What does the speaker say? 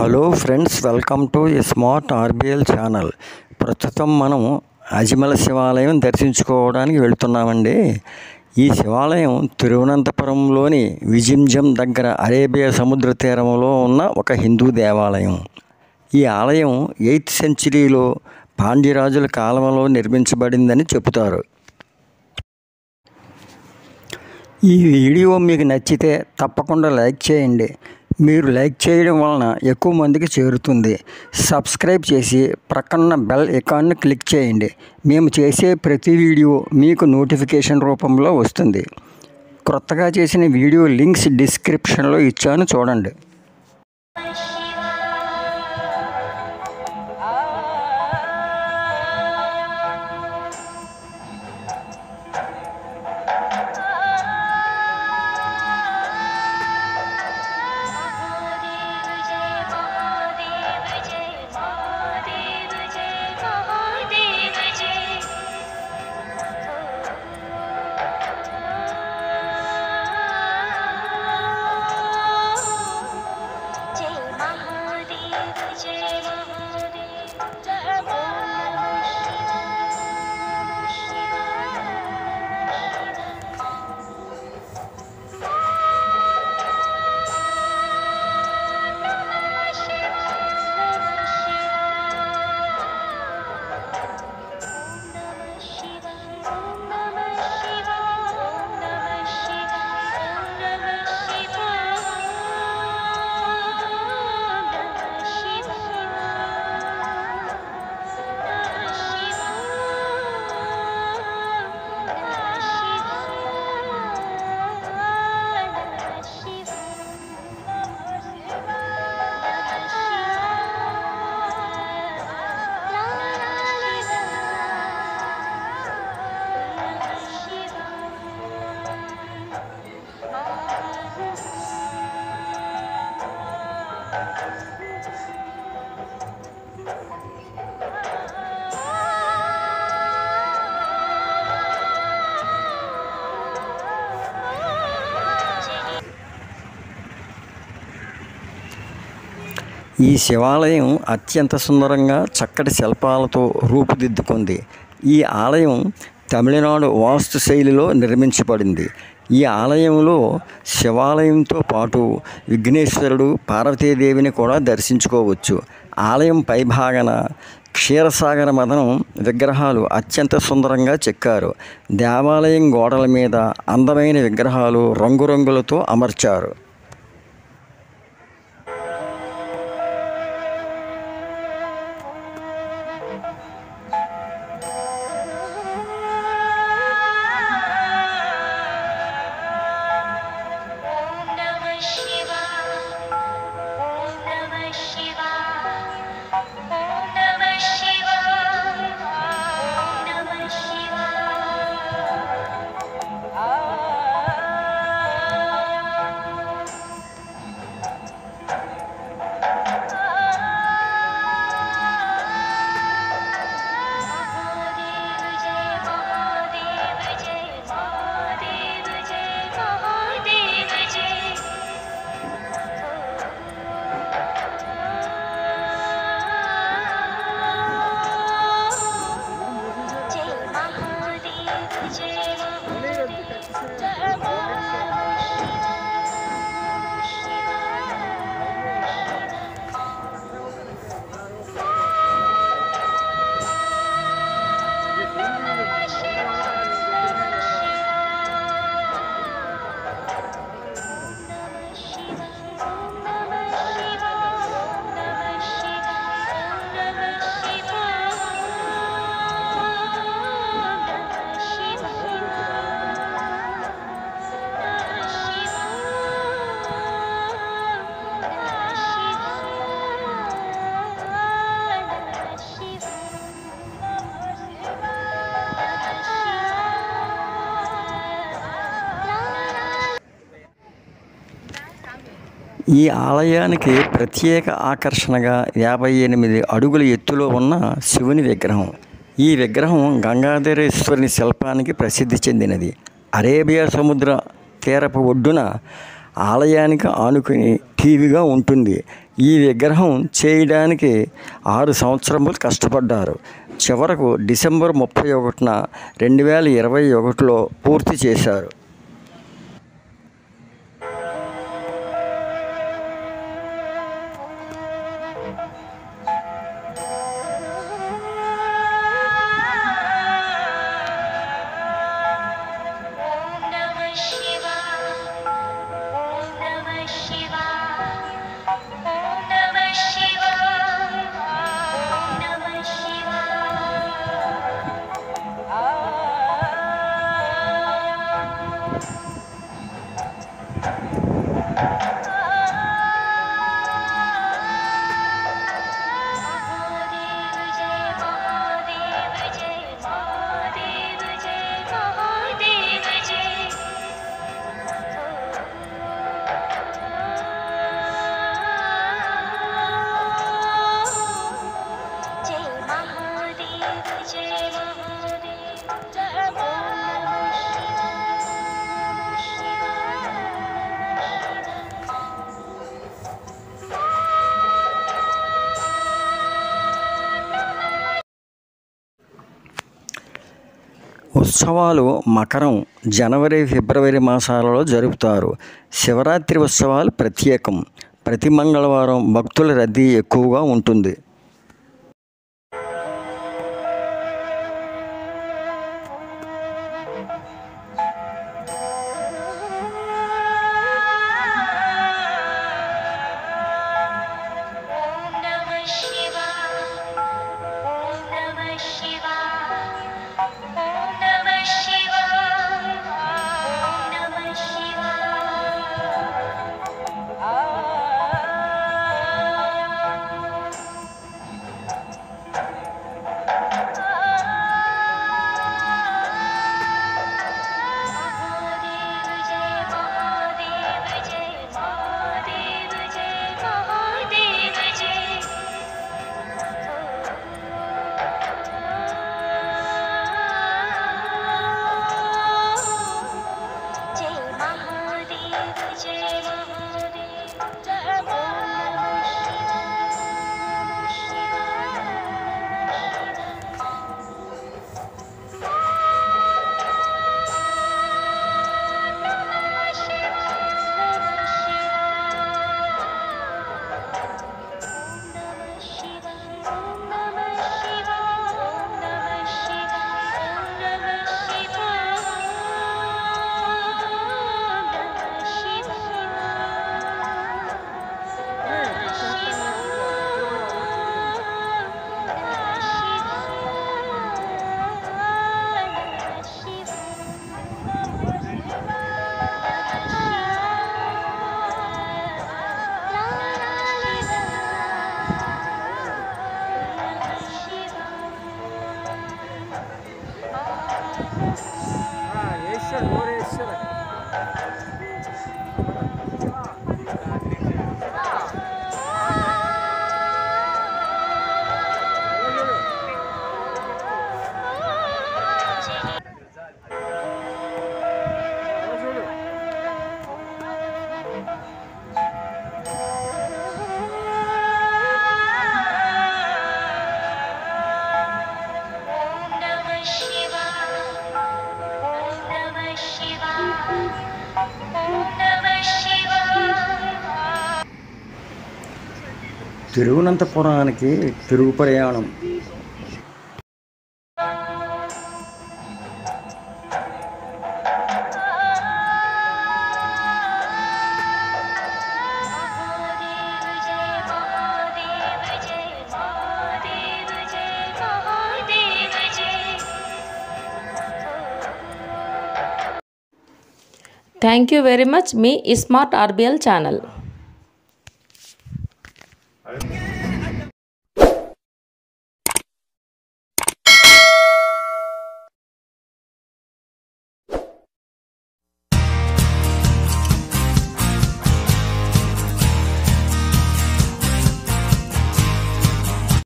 Hello friends, welcome to smart RBL channel. ప్రస్తుతం మనం అజిమల శివాలయం దర్శించుకోవడానికి వెళుతున్నామండి. ఈ శివాలయం తిరువనంతపురంలోని విజింజం దగ్గర అరేబియా సముద్ర తీరంలో ఉన్న ఒక హిందూ దేవాలయం. ఈ ఆలయం 8th సెంచరీలో పాండ్యరాజుల కాలంలో నిర్మించబడిందని చెబుతారు. ఈ వీడియో మీకు నచ్చితే తప్పకుండా లైక్ చేయండి. మీరు లైక్ చేయడం వలన ఎక్కువ మందికి చేరుతుంది. సబ్స్క్రైబ్ చేసి ప్రక్కన బెల్ ఐకాన్ను క్లిక్ చేయండి. మేము చేసే ప్రతి వీడియో మీకు నోటిఫికేషన్ రూపంలో వస్తుంది. క్రొత్తగా చేసిన వీడియో లింక్స్ డిస్క్రిప్షన్లో ఇచ్చాను, చూడండి. ఈ శివాలయం అత్యంత సుందరంగా చక్కటి శిల్పాలతో రూపుదిద్దుకుంది. ఈ ఆలయం తమిళనాడు వాస్తు శైలిలో నిర్మించబడింది. ఈ ఆలయంలో శివాలయంతో పాటు విఘ్నేశ్వరుడు, పార్వతీదేవిని కూడా దర్శించుకోవచ్చు. ఆలయం పైభాగన క్షీరసాగర మదనం విగ్రహాలు అత్యంత సుందరంగా చెక్కారు. దేవాలయం గోడల మీద అందమైన విగ్రహాలు రంగురంగులతో అమర్చారు. ఈ ఆలయానికి ప్రత్యేక ఆకర్షణగా 58 అడుగుల ఎత్తులో ఉన్న శివుని విగ్రహం. ఈ విగ్రహం గంగాధరేశ్వరుని శిల్పానికి ప్రసిద్ధి చెందినది. అరేబియా సముద్ర తీరపు ఒడ్డున ఆలయానికి ఆనుకుని టీవీగా ఉంటుంది. ఈ విగ్రహం చేయడానికి 6 సంవత్సరములు కష్టపడ్డారు. చివరకు డిసెంబర్ 31న 2021లో పూర్తి చేశారు. ఉత్సవాలు మకరం, జనవరి, ఫిబ్రవరి మాసాలలో జరుపుతారు. శివరాత్రి ఉత్సవాలు ప్రత్యేకం. ప్రతి మంగళవారం భక్తుల రద్దీ ఎక్కువగా ఉంటుంది. తిరువనంతపురానికి తిరుగు ప్రయాణం. Thank you very much. Me smart RBL channel.